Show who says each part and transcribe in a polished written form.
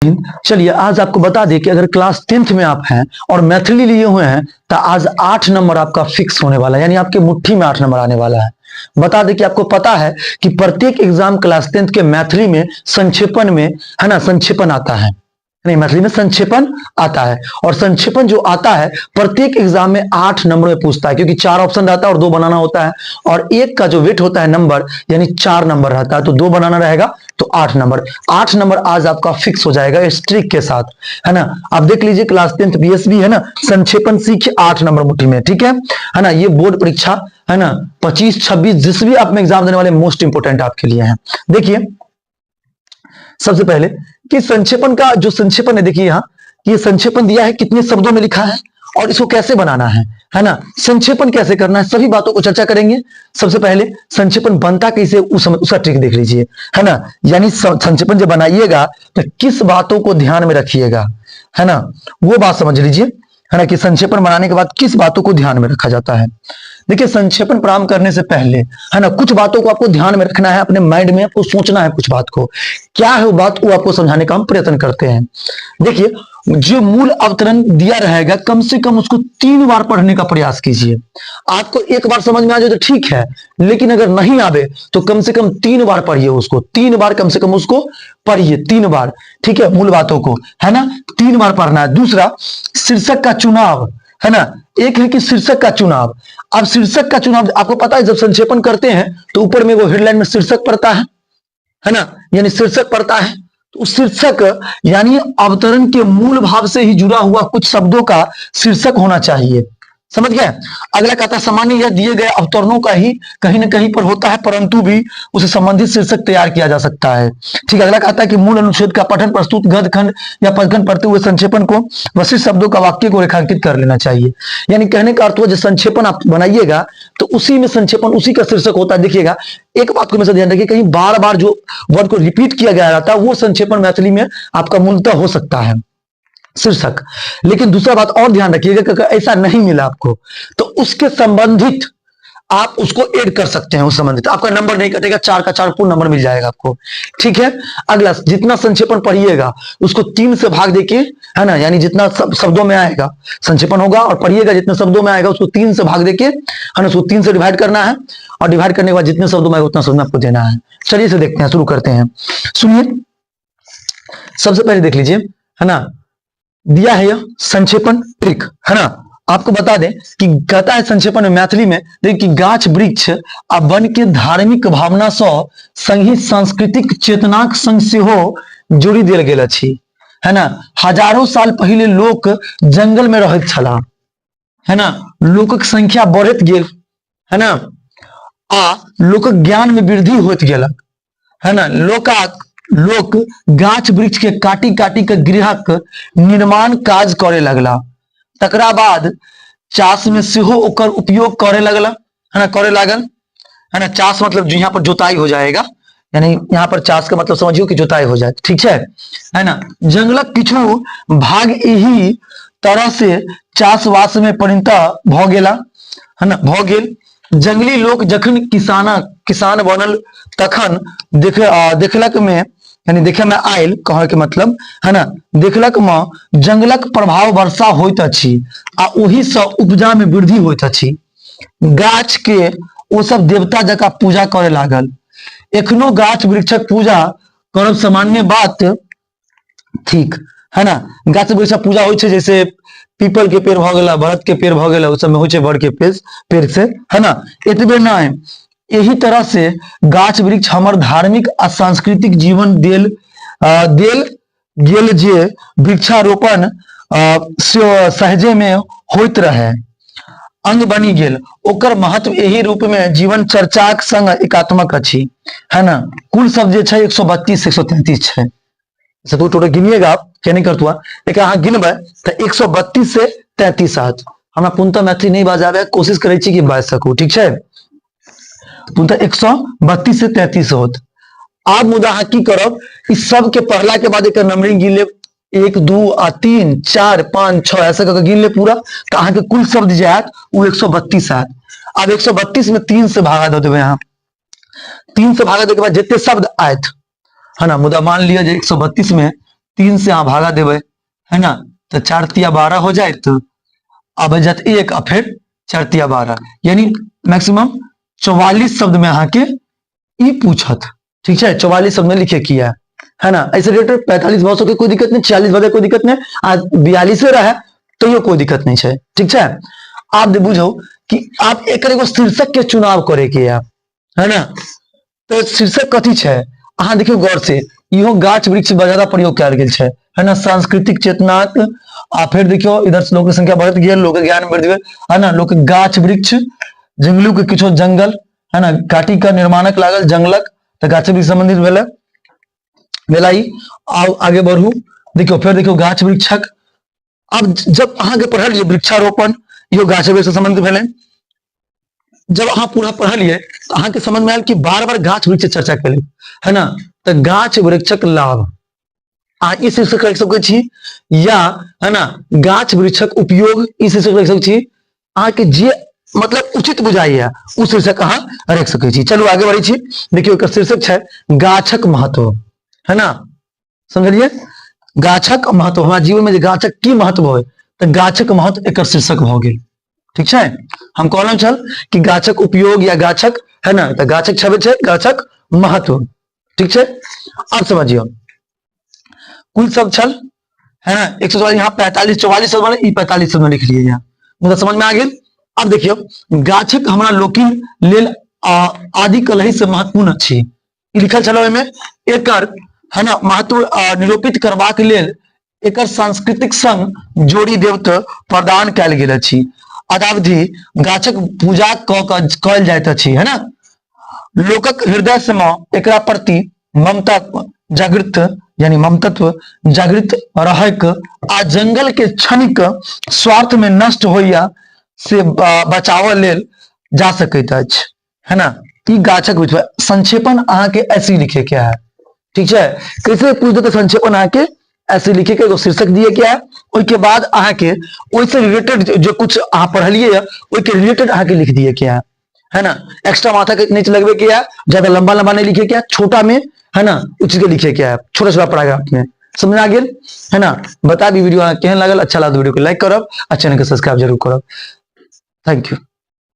Speaker 1: लेकिन चलिए आज आपको बता दें कि अगर क्लास 10th में आप हैं और मैथिली लिए हुए हैं तो आज 8 नंबर आपका फिक्स होने वाला है, यानी आपके मुट्ठी में 8 नंबर आने वाला है। बता दें कि आपको पता है कि प्रत्येक एग्जाम क्लास 10th के मैथिली में संक्षेपण में, है ना, संक्षेपण आता है, नहीं मैथिली में संक्षेपण आता है, और संक्षेपण जो आता है प्रत्येक एग्जाम में 8 नंबर में पूछता है, क्योंकि 4 ऑप्शन रहता है और 2 बनाना होता है, और एक का जो वेट होता है नंबर यानी 4 नंबर रहता है, तो 2 बनाना रहेगा तो 8 नंबर। 8 नंबर आज आपका फिक्स हो जाएगा स्ट्रिक के साथ, है ना। आप देख लीजिए क्लास 10th बीएसबी है ना, संक्षेपण सीखे 8 नंबर मुट्ठी में, ठीक है ना। ये बोर्ड परीक्षा है ना 25 26 जिस भी आप में एग्जाम देने वाले मोस्ट इंपोर्टेंट आपके लिए है। देखिए सबसे पहले कि संक्षेपण का जो संक्षेपण है, देखिए यहाँ ये संक्षेपण दिया है, कितने शब्दों में लिखा है और इसको कैसे बनाना है ना, संक्षेपण कैसे करना है, सभी बातों को चर्चा करेंगे। सबसे पहले संक्षेपण बनता कैसे उसका ट्रिक देख लीजिए, है ना। यानी संक्षेपण जब बनाइएगा तो किस बातों को ध्यान में रखिएगा, है ना, वो बात समझ लीजिए, है ना, कि संक्षेपण बनाने के बाद किस बातों को ध्यान में रखा जाता है। देखिए संक्षेपण प्रारंभ करने से पहले, है ना, कुछ बातों को आपको ध्यान में रखना है, अपने माइंड में आपको सोचना है कुछ बात को, क्या है वो बात, वो आपको समझाने का हम प्रयत्न करते हैं। देखिए जो मूल अवतरण दिया रहेगा कम से कम उसको 3 बार पढ़ने का प्रयास कीजिए। आपको एक बार समझ में आ जाए तो ठीक है, लेकिन अगर नहीं आवे तो कम से कम 3 बार पढ़िए उसको, 3 बार कम से कम उसको पढ़िए, 3 बार, ठीक है, मूल बातों को, है ना, 3 बार पढ़ना है। दूसरा शीर्षक का चुनाव, है ना, एक है कि शीर्षक का चुनाव। अब शीर्षक का चुनाव आपको पता है जब संक्षेपण करते हैं तो ऊपर में वो हेडलाइन में शीर्षक पड़ता है ना, यानी शीर्षक पड़ता है, तो शीर्षक यानी अवतरण के मूल भाव से ही जुड़ा हुआ कुछ शब्दों का शीर्षक होना चाहिए, समझ गए। अगला कहता है सामान्य या दिए गए अवतरणों का ही कहीं ना कहीं पर होता है, परंतु भी उसे संबंधित शीर्षक तैयार किया जा सकता है, ठीक। अगला कहता है कि मूल अनुच्छेद का पठन प्रस्तुत गद्य खंड या पदखंड पढ़ते हुए संक्षेपण को वशिष्ठ शब्दों का वाक्य को रेखांकित कर लेना चाहिए। यानी कहने का अर्थ हुआ जब संक्षेपण आप बनाइएगा तो उसी में संक्षेपण उसी का शीर्षक होता है। देखिएगा एक बात को हमेशा ध्यान रखिए, कहीं बार बार जो वर्ड को रिपीट किया गया रहता है वो संक्षेपण मैथिली में आपका मूलतः हो सकता है शीर्षक। लेकिन दूसरा बात और ध्यान रखिएगा कि ऐसा नहीं मिला आपको तो उसके संबंधित आप उसको ऐड कर सकते हैं, उस संबंधित आपका नंबर नहीं कटेगा, 4 का 4 पूर्ण नंबर मिल जाएगा आपको, ठीक है। अगला जितना संक्षेपण पढ़िएगा उसको 3 से भाग देके, है ना, यानी जितना शब्दों में आएगा संक्षेपण होगा और पढ़िएगा जितने शब्दों में आएगा उसको 3 से भाग देके, है ना, उसको 3 से डिवाइड करना है और डिवाइड करने के बाद जितने शब्दों में आएगा उतना शब्द आपको देना है। चलिए इसे देखते हैं, शुरू करते हैं। सुनिए सबसे पहले देख लीजिए, है ना, दिया है यह संक्षेपण ट्रिक, है ना। आपको बता दें कि कहता है संक्षेपण में मैथिली में देखिए गाछ वृक्ष आ वन के धार्मिक भावना से संगी सांस्कृतिक चेतनाक संग से हो जोड़ी देल गेल अछि, है ना। हजारों साल पहले लोक जंगल में रहत छला, है ना, लोकक संख्या बढ़त गेल, है ना, आ लोकक ज्ञान में वृद्धि होत गेलक, है ना। लोक गाछ वृक्ष के काटी काटी के गृहक निर्माण काज करे लगला, तकरा बाद चास में सेहो ओकर उपयोग करे लगला, है ना, करे लागल, है ना। चास मतलब यहाँ पर जोताई हो जाएगा, यानी यहाँ पर चास का मतलब समझियो कि जोताई हो जाए, ठीक है ना। जंगलक किछु भाग यही तरह से चासवास में परिणत भ गेला, है ना, भ गेल। जंगली लोग जखन किसान बनल तखन देखलक में, यानी देखे में आयल कहे के मतलब, है ना, देखलक में जंगलक प्रभाव वर्षा होइत अछि आ ओही से उपजा में वृद्धि होइत अछि। गाछ के ओ सब देवता जका पूजा करे लागल। एखनो गाछ वृक्षक पूजा करब सामान्य बात ठीक, है ना। गाछ वृक्षक पूजा होइ छै, जैसे पीपल के पेड़ भ गेला, बरगद के पेड़ भ गेला, उस सब में होइ छै बड़ के पेड़ से, है ना। एतबे नहीं, यही तरह से गाछ वृक्ष हमर धार्मिक आ सांस्कृतिक जीवन देल गेल जे वृक्षारोपण सहजे में होइत रहे अंग बनी गेल, ओकर महत्व यही रूप में जीवन चर्चाक संग एकात्मक अछि, है ना। कुल सब जे छै 132 133 छै, सब टोटल गिनिएगा आप, क्या नहीं करतुआ, लेकिन अहाँ गिनबै तो 132 से 33 आत। हमरा पूर्णतः मैथिली नहीं बाजाबे, कोशिश करै छी कि बाज सकू, ठीक है। पूर्णतः 132 से 33 होत। आब मुदा अहाँ की करब, इस सब के पढ़ला के बाद एक नंबरिंग गिन लेब, 1 2 3 4 5 6 ऐसा करके गिन ले पूरा, तो अहाँ के कुल शब्द जे आयत वो 132 आयत। अब 132 में 3 से भागा दे देबै अहाँ, 3 से भागा दे के बाद जितने शब्द आयत, है ना, मुदा मान लिया 132 में 3 से यहाँ भागा देवे है ना, तो 4 तिया 12 हो जाए, तो अब जात 1 और फिर 4 तिया 12, यानी मैक्सिमम 44 शब्द में यहाँ के ई पूछत। ठीक है, 44 शब्द में लिखे किया है ना। ऐसे रिलेटेड 45 भाषा के कोई दिक्कत नहीं, 46 भाषा कोई दिक्कत नहीं, आज 42 रहा है तो ये कोई दिक्कत नहीं है। ठीक है, आप बुझो कि आप एक शीर्षक के चुनाव करे के है ना, तो शीर्षक कथी है अहाँ देखियो गौर से, इहो गाछ वृक्ष ज्यादा प्रयोग कयल गेल है ना, सांस्कृतिक चेतना। आ फिर देखियो इधर से लोक की संख्या बढ़त गेल, लोक ज्ञान वृद्धि है ना, लोक गाछ वृक्ष जंगलू के किछो जंगल है ना, काटी का निर्माणक लागल जंगलक, तो गाछ वृक्ष संबंधित भेलाई। आगे बढ़ू, देखियो फिर देखियो गाछ वृक्षक। अब जब अहाँ के पढ़लिए वृक्षारोपण, यो गाछ वृक्ष से संबंधित भेले, जब अहाँ पूरा पढ़लिए तो अहाँ के समझ में आयल कि बार बार गाछ वृक्ष चर्चा करें है ना, तो गाछ वृक्षक लाभ आ ई शीर्षक रख सकै छी, या है ना गाछ वृक्षक उपयोग ई शीर्षक रख सकै छी। अहाँ के जे मतलब उचित बुझाइए उ शीर्षक अहाँ रख सकै छी। चलू आगे बढ़ी छी, देखियो एकर शीर्षक है गाछक महत्व है ना, समझलिए गाछक महत्व, हमारा जीवन में गाछक की महत्व है, तो गाछक महत्व एक शीर्षक भ गेल। ठीक है, हम कहलहुं छल कि गाछक उपयोग या गाछक है ना, तो गाछक छबे छे गाछक महत्व। ठीक है, अब समझियो कुल सब छल है ना, 144 यहाँ 45-44 शब्द वाले, 45 शब्द में लिख लिए यहाँ, मतलब समझ में आ गेल। अब देखियो गाछक हमरा लोकिन लेल आदि कलही से महत्वपूर्ण अछि, लिखल छलो एमे एकर है ना महत्व निरूपित करबाक लेल एकर सांस्कृतिक संग जोड़ी देवत प्रदान कयल गेल अछि, अदावधि गाछक पूजा कयल जाइत अछि है ना। लोकक हृदय से एकरा प्रति ममता जागृत, यानी ममतत्व जागृत रहक आ जंगल के क्षणिक स्वार्थ में नष्ट होइया से बचाव लेल जा सकैत अछि है ना। ई गाछक संक्षेपण अहाँ के ऐसे लिखे क्या है। ठीक है, कैसे पूछ दे तो संक्षेपण अहाँ के ऐसे लिखे के एगो शीर्षक दिए क्या है, उसके बाद अहाँ के ओइसे रिलेटेड जो कुछ अहाँ पढ़लिए है ओइके रिलेटेड अहाँ के लिख दिए क्या है ना। एक्स्ट्रा माथा के नीचे लगवे क्या है, ज्यादा लंबा लंबा नहीं लिखे क्या, छोटा में है ना उचित के लिखे क्या है, छोटा छोटा पैराग्राफ में, समझ आ गेल है ना। बता दी वीडियो केहन लागल, अच्छा लागल वीडियो को लाइक करब, चैनल के सब्सक्राइब जरूर करब। Thank you.